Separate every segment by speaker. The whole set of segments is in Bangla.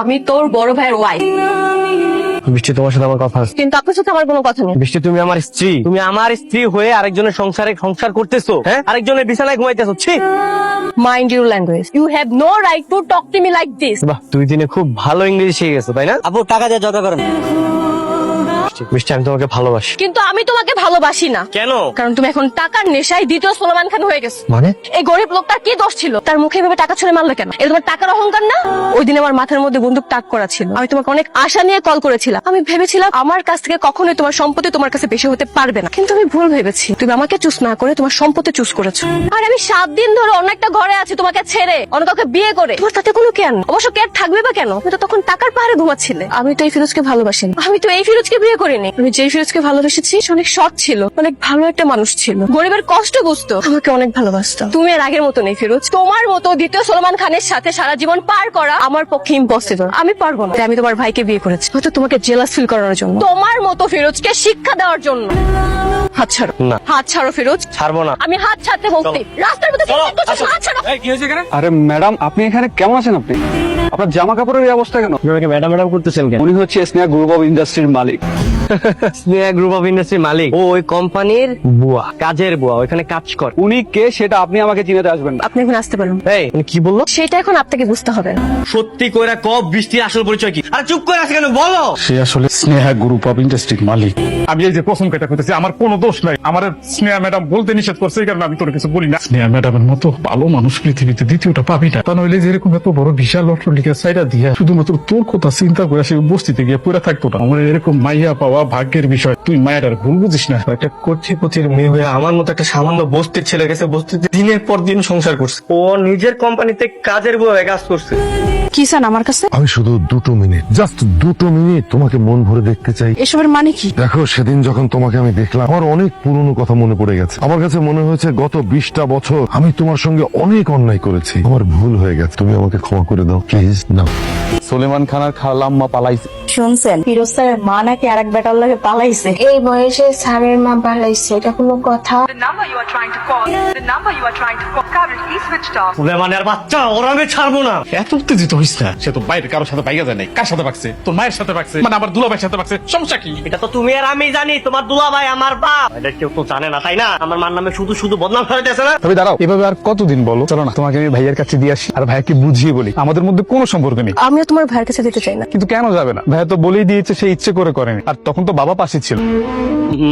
Speaker 1: আমি তোর বড় ভাইয়ের ওয়াইফ।
Speaker 2: বৃষ্টি, তোমার সাথে আমার কথা আছে।
Speaker 1: কিন্তু আপনার সাথে আমার কোনো কথা নেই।
Speaker 2: বৃষ্টি, তুমি আমার স্ত্রী। তুমি আমার স্ত্রী হয়ে আরেকজনের সংসার করতেছো, হ্যাঁ? আরেকজনের বিছানায় ঘুমাইতেছো। ছি!
Speaker 1: Mind your language. You have no right to talk to me like this.
Speaker 2: বাহ, 2 দিনে খুব ভালো ইংরেজি শিখে গেছো, তাই না?
Speaker 3: আপু টাকা দিয়ে জগা করেন।
Speaker 2: বৃষ্টি, আমি তোমাকে ভালোবাসি।
Speaker 1: কিন্তু আমি তোমাকে ভালোবাসি না।
Speaker 2: কেন?
Speaker 1: কারণ তুমি এখন টাকার নেশায় দ্বিতীয় সোলোমান খান হয়ে গেছো।
Speaker 2: মানে?
Speaker 1: এই গরিব লোকটার কি দোষ ছিল? তার মুখে এভাবে টাকা ছুঁড়ে মারলো কেন? এটা তোমার টাকার অহংকার না? ওই দিন আমার মাথার মধ্যে বন্দুক তাক করা ছিল। আমি তোমাকে অনেক আশা নিয়ে কল করেছিলাম। আমি ভেবেছিলাম আমার কাছ থেকে কখনোই তোমার সম্পত্তি তোমার কাছে বেশি হতে পারবে না। কিন্তু আমি ভুল ভেবেছি। তুমি আমাকে চুজ না করে তোমার সম্পত্তি চুজ করেছো। আর আমি 7 দিন ধরে অন্য একটা ঘরে আছি তোমাকে ছেড়ে, অন্য কাউকে বিয়ে করে। তোমার তাতে কোনো কেন? অবশ্য কেয়ার থাকবে বা কেন? তুমি তো তখন টাকার পাহাড়ে ঘুমাচ্ছিলে। আমি তো এই ফিরোজকে ভালোবাসিনি। আমি তো এই ফিরোজকে বিয়ে করিনি। আমি যেই ফিরোজকে ভালোবেসেছি সে অনেক সৎ ছিল, অনেক ভালো একটা মানুষ ছিল, গরিবের কষ্ট বুঝতো, আমাকে অনেক ভালোবাসতো। তুমি এর আগের মতো নেই ফিরোজ। তোমার মতো দ্বিতীয় সলমান খানের সাথে সারা জীবন পার করা আমার পক্ষে ইম্পসিবল। আমি পারবো না। তাই আমি তোমার ভাইকে বিয়ে করেছি, হয়তো তোমাকে জেলাস ফিল করানোর জন্য, তোমার মতো ফিরোজকে শিক্ষা দেওয়ার জন্য। হাত ছাড়ো।
Speaker 2: না।
Speaker 1: হাত ছাড়ো ফিরোজ।
Speaker 2: ছাড়বো না।
Speaker 1: আমি হাত ছাড়তে বলছি। রাস্তার মধ্যে চিৎকার করছিস, হাত ছাড়ো।
Speaker 4: কি হয়েছে এখানে? আরে ম্যাডাম, আপনি এখানে কেমন আছেন? আপনি আপনার জামা কাপড়ের এই অবস্থা কেন?
Speaker 2: আপনি আমাকে ম্যাডাম ম্যাডাম করতেছেন কেন?
Speaker 4: উনি হচ্ছে স্নেহা গ্রুপ অফ ইন্ডাস্ট্রির মালিক।
Speaker 2: স্নেহা গ্রুপ অফ ইন্ডাস্ট্রির মালিক। ও ওই কোম্পানির বুয়া, কাজের বুয়া, ওইখানে কাজ করে।
Speaker 4: উনি কে সেটা আপনি আমাকে চিনাতে আসবেন না।
Speaker 1: আপনি এখন আসতে পারেন।
Speaker 2: এই, উনি কি বললো?
Speaker 1: সেটা এখন আপনাকে বুঝতে হবে না।
Speaker 2: সত্যি কইরা কব বৃষ্টির আসল পরিচয় কি? আরে চুপ করে আছে কেন, বলো।
Speaker 4: সে আসলে স্নেহা গ্রুপ অফ ইন্ডাস্ট্রির মালিক।
Speaker 5: আমি এই যে প্রথম কেটা করতেছি, আমার কোনো দোষ নাই। আমার স্নেহা ম্যাডাম বলতে নিষেধ করছে, এই কারণে আমি তোর কিছু বলি না। স্নেহা ম্যাডামের মতো ভালো মানুষ পৃথিবীতে দ্বিতীয়টা পাবি না। তা নইলে যেরকম এত বড় বিশাল অট্টালিকা সাইডা দিয়া শুধুমাত্র তোর কথা চিন্তা করে সে বস্তিতে গিয়ে পড়ে থাকতো না। আমার এরকম মাইয়া পাওয়া ভাগ্যের বিষয়। তুই মায়ের ভুল বুঝিস না।
Speaker 2: একটা কোটিপতির মেয়ে হয়ে আমার মতো একটা সামান্য বস্তির ছেলের কাছে বস্তিতে দিনের পর দিন সংসার করছে। ও নিজের কোম্পানিতে কাজের বুয়া হয়ে কাজ করছে।
Speaker 1: কি চান আমার কাছে?
Speaker 6: আমি শুধু 2 মিনিট, জাস্ট 2 মিনিট তোমাকে মন ভরে দেখতে চাই।
Speaker 1: এসবের মানে কি?
Speaker 6: দেখো, সেদিন যখন তোমাকে আমি দেখলাম আমার অনেক পুরনো কথা মনে পড়ে গেছে। আমার কাছে মনে হয়েছে গত 20টা বছর আমি তোমার সঙ্গে অনেক অন্যায় করেছি। আমার ভুল হয়ে গেছে, তুমি আমাকে ক্ষমা করে দাও প্লিজ। নাও।
Speaker 4: সুলেমান খানার খালাম্মা পালাইছে।
Speaker 7: শুনছেন ফিরোজ স্যারের মা নাকি আরেক বেটার লাগে পালাইছে।
Speaker 8: এই বয়সে স্যারের মা পালাইছে, এটা কোনো কথা?
Speaker 9: The number you are trying to call currently switched off.
Speaker 2: সুলেমানের বাচ্চা, ওরা আমি ছাড়বো না।
Speaker 5: এত উত্তেজিত হইস না। সে তো বাইরে কারোর সাথে পাইয়া যায় নাই। কার সাথে পাকছে? তোর মায়ের সাথে পাকছে, মানে আমার দুলাভাইয়ের সাথে পাকছে। সমস্যা কি?
Speaker 2: এটা তো তুমি আর আমি জানি, তোমার দুলাভাই আমার বাপ। এটা কেউ তো জানে না, তাই না? আমার মার নামে শুধু শুধু বদনাম ছড়াইতেছে না?
Speaker 4: তবে দাঁড়াও, এভাবে আর কতদিন বলো? চলো না, তোমাকে আমি ভাইয়ের কাছে দিয়ে আসি আর ভাইয়াকে বুঝিয়ে বলি আমাদের মধ্যে কোনো সম্পর্ক নেই।
Speaker 1: আমিও তোমার ভাইয়ের কাছে দিতে চাই না।
Speaker 4: কিন্তু কেন যাবে না? ভাইয়া তো বলেই দিয়েছে সে ইচ্ছে করে করেনি, আর তখন তো বাবা পাশে ছিল।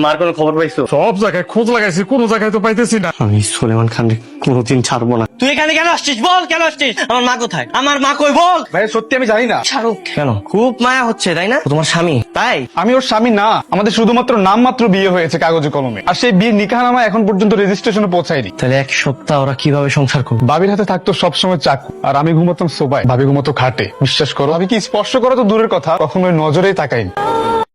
Speaker 2: মার কোনো খবর পাইছো?
Speaker 5: সব জায়গায় খোঁজ লাগাইছি, কোনো জায়গায় তো পাইতেছি না।
Speaker 2: আমি সুলেমান খানকে কোনোদিন ছাড়বো না। তুই এখানে কেন আসছিস? বল, কেন আসছিস? আমার মা কোথায়? আমার মা কই, বল।
Speaker 4: ভাই সত্যি আমি জানি না।
Speaker 1: ছাড়ো।
Speaker 2: কেন? খুব মায়া হচ্ছে, তাই না? ও তোমার স্বামী, তাই?
Speaker 4: আমি ওর স্বামী না, আমাদের শুধুমাত্র নামমাত্র বিয়ে হয়েছে কাগজে কলমে, আর সেই বিয়ের নিকাহনামা এখন পর্যন্ত রেজিস্ট্রেশনে পৌঁছায়নি।
Speaker 2: তাহলে 1 সপ্তাহ ওরা কিভাবে সংসার করবে?
Speaker 4: বাবির হাতে থাকতো সবসময় চাকু, আর আমি ঘুমাতাম সোফায়, ভাবি ঘুমাতো খাটে। বিশ্বাস করো, আমি কি স্পর্শ করা তো দূরের কথা, কখনোই নজরেই তাকাইনি।